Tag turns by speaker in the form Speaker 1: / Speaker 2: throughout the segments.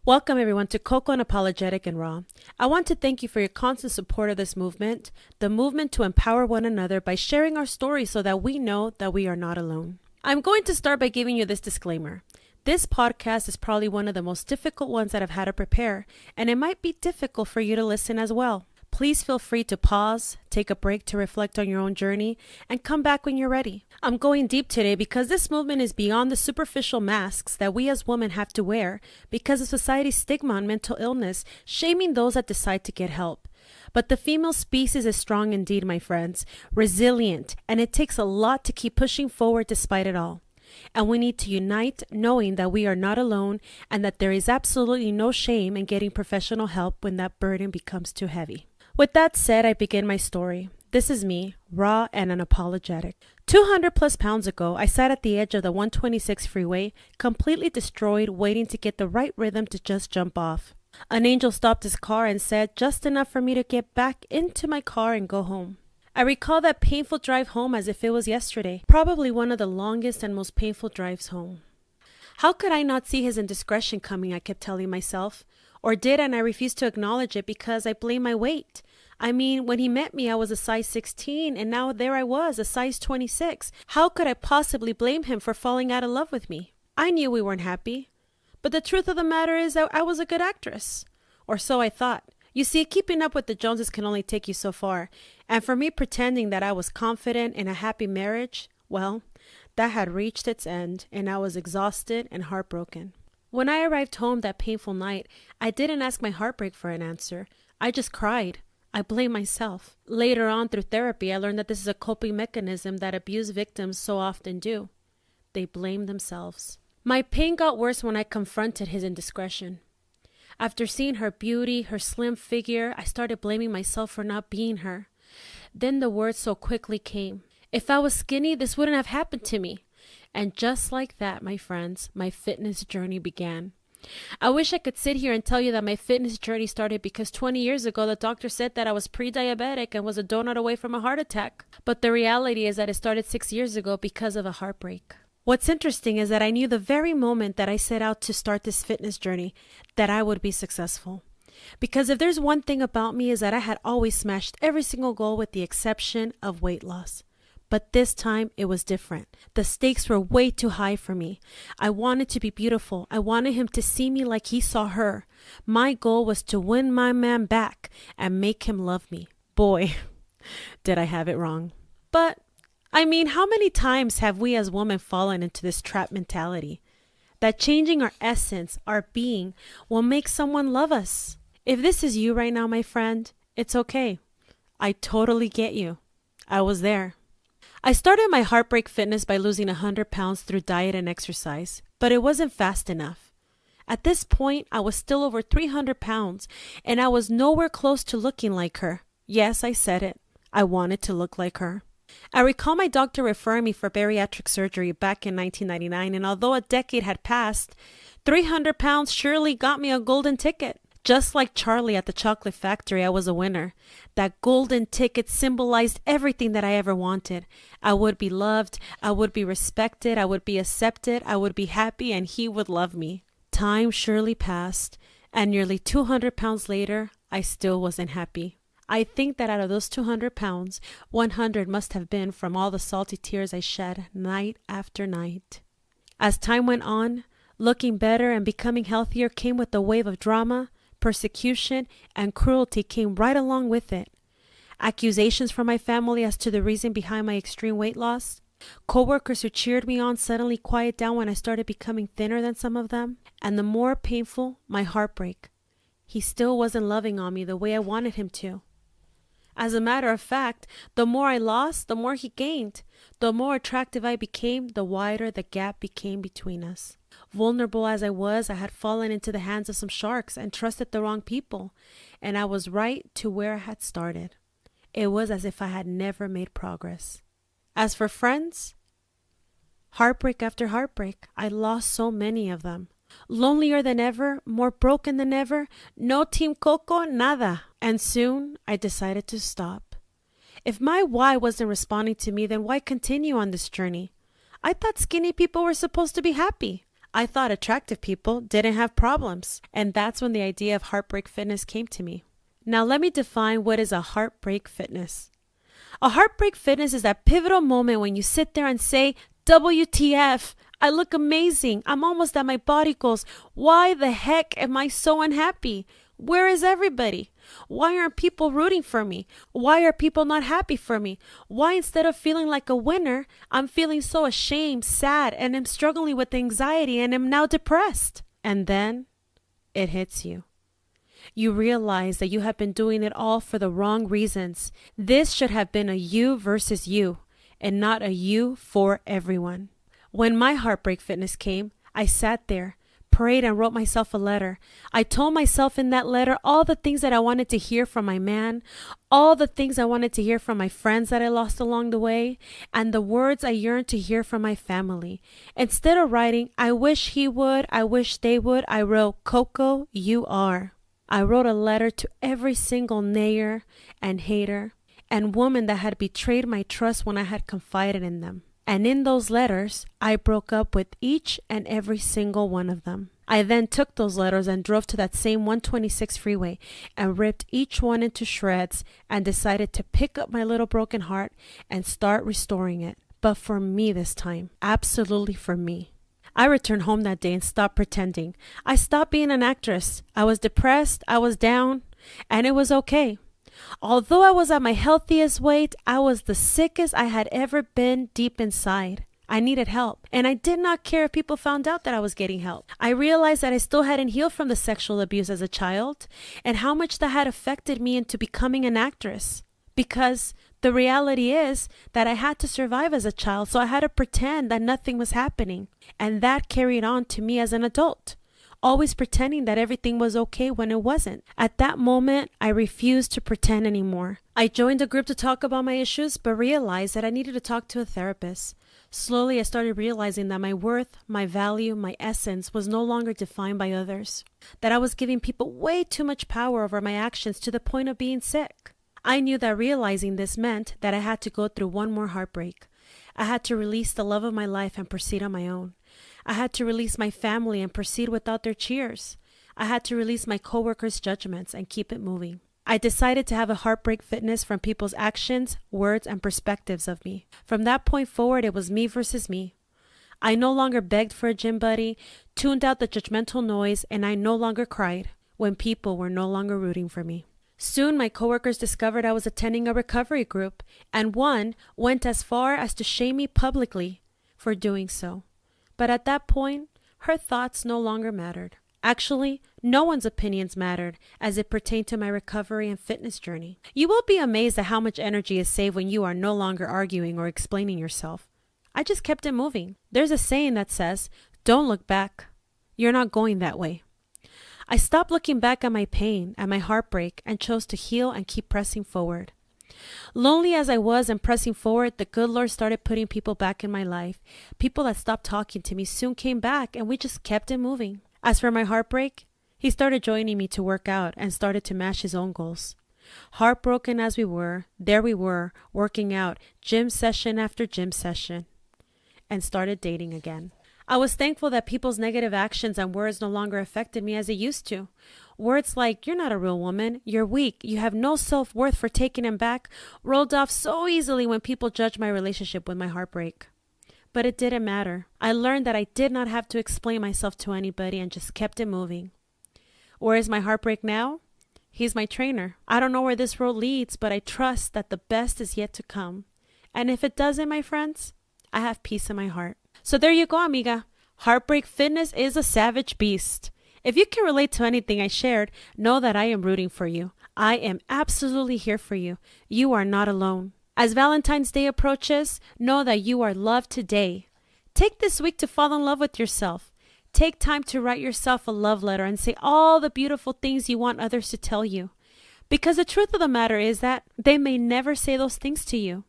Speaker 1: Welcome everyone to Coco Unapologetic and Raw. I want to thank you for your constant support of this movement, the movement to empower one another by sharing our stories so that we know that we are not alone. I'm going to start by giving you this disclaimer. This podcast is probably one of the most difficult ones that I've had to prepare, and it might be difficult for you to listen as well. Please feel free to pause, take a break to reflect on your own journey, and come back when you're ready. I'm going deep today because this movement is beyond the superficial masks that we as women have to wear because of society's stigma on mental illness, shaming those that decide to get help. But the female species is strong indeed, my friends, resilient, and it takes a lot to keep pushing forward despite it all. And we need to unite knowing that we are not alone and that there is absolutely no shame in getting professional help when that burden becomes too heavy. With that said, I begin my story. This is me, raw and unapologetic. 200 plus pounds ago, I sat at the edge of the 126 freeway, completely destroyed, waiting to get the right rhythm to just jump off. An angel stopped his car and said just enough for me to get back into my car and go home. I recall that painful drive home as if it was yesterday, probably one of the longest and most painful drives home. How could I not see his indiscretion coming, I kept telling myself. Or did, and I refused to acknowledge it because I blame my weight. I mean, when he met me, I was a size 16, and now there I was, a size 26. How could I possibly blame him for falling out of love with me? I knew we weren't happy. But the truth of the matter is that I was a good actress. Or so I thought. You see, keeping up with the Joneses can only take you so far. And for me pretending that I was confident in a happy marriage, well, that had reached its end, and I was exhausted and heartbroken. When I arrived home that painful night, I didn't ask my heartbreak for an answer. I just cried. I blamed myself. Later on through therapy, I learned that this is a coping mechanism that abuse victims so often do. They blame themselves. My pain got worse when I confronted his indiscretion. After seeing her beauty, her slim figure, I started blaming myself for not being her. Then the words so quickly came. If I was skinny, this wouldn't have happened to me. And just like that, my friends, my fitness journey began. I wish I could sit here and tell you that my fitness journey started because 20 years ago, the doctor said that I was pre-diabetic and was a donut away from a heart attack. But the reality is that it started 6 years ago because of a heartbreak. What's interesting is that I knew the very moment that I set out to start this fitness journey that I would be successful. Because if there's one thing about me is that I had always smashed every single goal with the exception of weight loss. But this time it was different. The stakes were way too high for me. I wanted to be beautiful. I wanted him to see me like he saw her. My goal was to win my man back and make him love me. Boy, did I have it wrong. But, I mean, how many times have we as women fallen into this trap mentality? That changing our essence, our being, will make someone love us. If this is you right now, my friend, it's okay. I totally get you. I was there. I started my Heartbreak Fitness by losing 100 pounds through diet and exercise, but it wasn't fast enough. At this point, I was still over 300 pounds, and I was nowhere close to looking like her. Yes, I said it. I wanted to look like her. I recall my doctor referring me for bariatric surgery back in 1999, and although a decade had passed, 300 pounds surely got me a golden ticket. Just like Charlie at the chocolate factory, I was a winner. That golden ticket symbolized everything that I ever wanted. I would be loved, I would be respected, I would be accepted, I would be happy, and he would love me. Time surely passed, and nearly 200 pounds later, I still wasn't happy. I think that out of those 200 pounds, 100 must have been from all the salty tears I shed night after night. As time went on, looking better and becoming healthier came with a wave of drama. Persecution and cruelty came right along with it. Accusations from my family as to the reason behind my extreme weight loss. Coworkers who cheered me on suddenly quieted down when I started becoming thinner than some of them. And the more painful, my heartbreak. He still wasn't loving on me the way I wanted him to. As a matter of fact, the more I lost, the more he gained. The more attractive I became, the wider the gap became between us. Vulnerable as I was, I had fallen into the hands of some sharks and trusted the wrong people, and I was right to where I had started. It was as if I had never made progress. As for friends, heartbreak after heartbreak, I lost so many of them. Lonelier than ever, more broken than ever, no Team Coco, nada. And soon I decided to stop. If my why wasn't responding to me, then why continue on this journey? I thought skinny people were supposed to be happy. I thought attractive people didn't have problems. And that's when the idea of Heartbreak Fitness came to me. Now let me define what is a Heartbreak Fitness. A Heartbreak Fitness is that pivotal moment when you sit there and say, WTF, I look amazing. I'm almost at my body goals. Why the heck am I so unhappy? Where is everybody? Why aren't people rooting for me? Why are people not happy for me? Why instead of feeling like a winner, I'm feeling so ashamed, sad, and am struggling with anxiety and am now depressed? And then it hits you. You realize that you have been doing it all for the wrong reasons. This should have been a you versus you and not a you for everyone. When my Heartbreak Fitness came, I sat there, prayed and wrote myself a letter. I told myself in that letter all the things that I wanted to hear from my man, all the things I wanted to hear from my friends that I lost along the way, and the words I yearned to hear from my family. Instead of writing, I wish he would, I wish they would, I wrote, Coco, you are. I wrote a letter to every single nayer and hater and woman that had betrayed my trust when I had confided in them. And in those letters, I broke up with each and every single one of them. I then took those letters and drove to that same 126 freeway and ripped each one into shreds and decided to pick up my little broken heart and start restoring it. But for me this time, absolutely for me. I returned home that day and stopped pretending. I stopped being an actress. I was depressed, I was down, and it was okay. Although I was at my healthiest weight, I was the sickest I had ever been deep inside. I needed help, and I did not care if people found out that I was getting help. I realized that I still hadn't healed from the sexual abuse as a child, and how much that had affected me into becoming an actress. Because the reality is that I had to survive as a child, so I had to pretend that nothing was happening. And that carried on to me as an adult, always pretending that everything was okay when it wasn't. At that moment, I refused to pretend anymore. I joined a group to talk about my issues, but realized that I needed to talk to a therapist. Slowly, I started realizing that my worth, my value, my essence was no longer defined by others. That I was giving people way too much power over my actions to the point of being sick. I knew that realizing this meant that I had to go through one more heartbreak. I had to release the love of my life and proceed on my own. I had to release my family and proceed without their cheers. I had to release my coworkers' judgments and keep it moving. I decided to have a Heartbreak Fitness from people's actions, words, and perspectives of me. From that point forward, it was me versus me. I no longer begged for a gym buddy, tuned out the judgmental noise, and I no longer cried when people were no longer rooting for me. Soon, my coworkers discovered I was attending a recovery group, and one went as far as to shame me publicly for doing so. But at that point, her thoughts no longer mattered. Actually, no one's opinions mattered as it pertained to my recovery and fitness journey. You will be amazed at how much energy is saved when you are no longer arguing or explaining yourself. I just kept it moving. There's a saying that says, don't look back. You're not going that way. I stopped looking back at my pain, at my heartbreak, and chose to heal and keep pressing forward. Lonely as I was and pressing forward, the good Lord started putting people back in my life. People that stopped talking to me soon came back, and we just kept it moving. As for my heartbreak, he started joining me to work out and started to match his own goals. Heartbroken as we were, there we were, working out, gym session after gym session, and started dating again. I was thankful that people's negative actions and words no longer affected me as they used to. Words like, you're not a real woman, you're weak, you have no self-worth for taking him back, rolled off so easily when people judged my relationship with my heartbreak. But it didn't matter. I learned that I did not have to explain myself to anybody and just kept it moving. Where is my heartbreak now? He's my trainer. I don't know where this road leads, but I trust that the best is yet to come. And if it doesn't, my friends, I have peace in my heart. So there you go, amiga. Heartbreak Fitness is a savage beast. If you can relate to anything I shared, know that I am rooting for you. I am absolutely here for you. You are not alone. As Valentine's Day approaches, know that you are loved today. Take this week to fall in love with yourself. Take time to write yourself a love letter and say all the beautiful things you want others to tell you. Because the truth of the matter is that they may never say those things to you.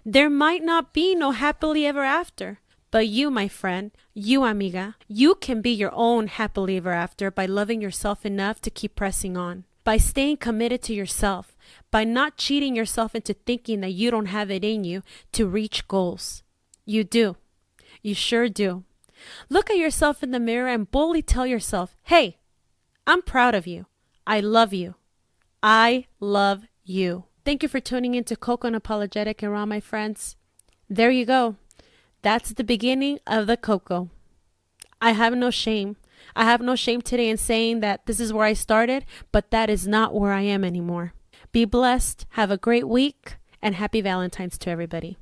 Speaker 1: There might not be no happily ever after. But you, my friend, you, amiga, you can be your own happily ever after by loving yourself enough to keep pressing on, by staying committed to yourself, by not cheating yourself into thinking that you don't have it in you to reach goals. You do. You sure do. Look at yourself in the mirror and boldly tell yourself, hey, I'm proud of you. I love you. I love you. Thank you for tuning in to Coco Unapologetic and Raw, my friends. There you go. That's the beginning of the Coco. I have no shame. I have no shame today in saying that this is where I started, but that is not where I am anymore. Be blessed. Have a great week and happy Valentine's to everybody.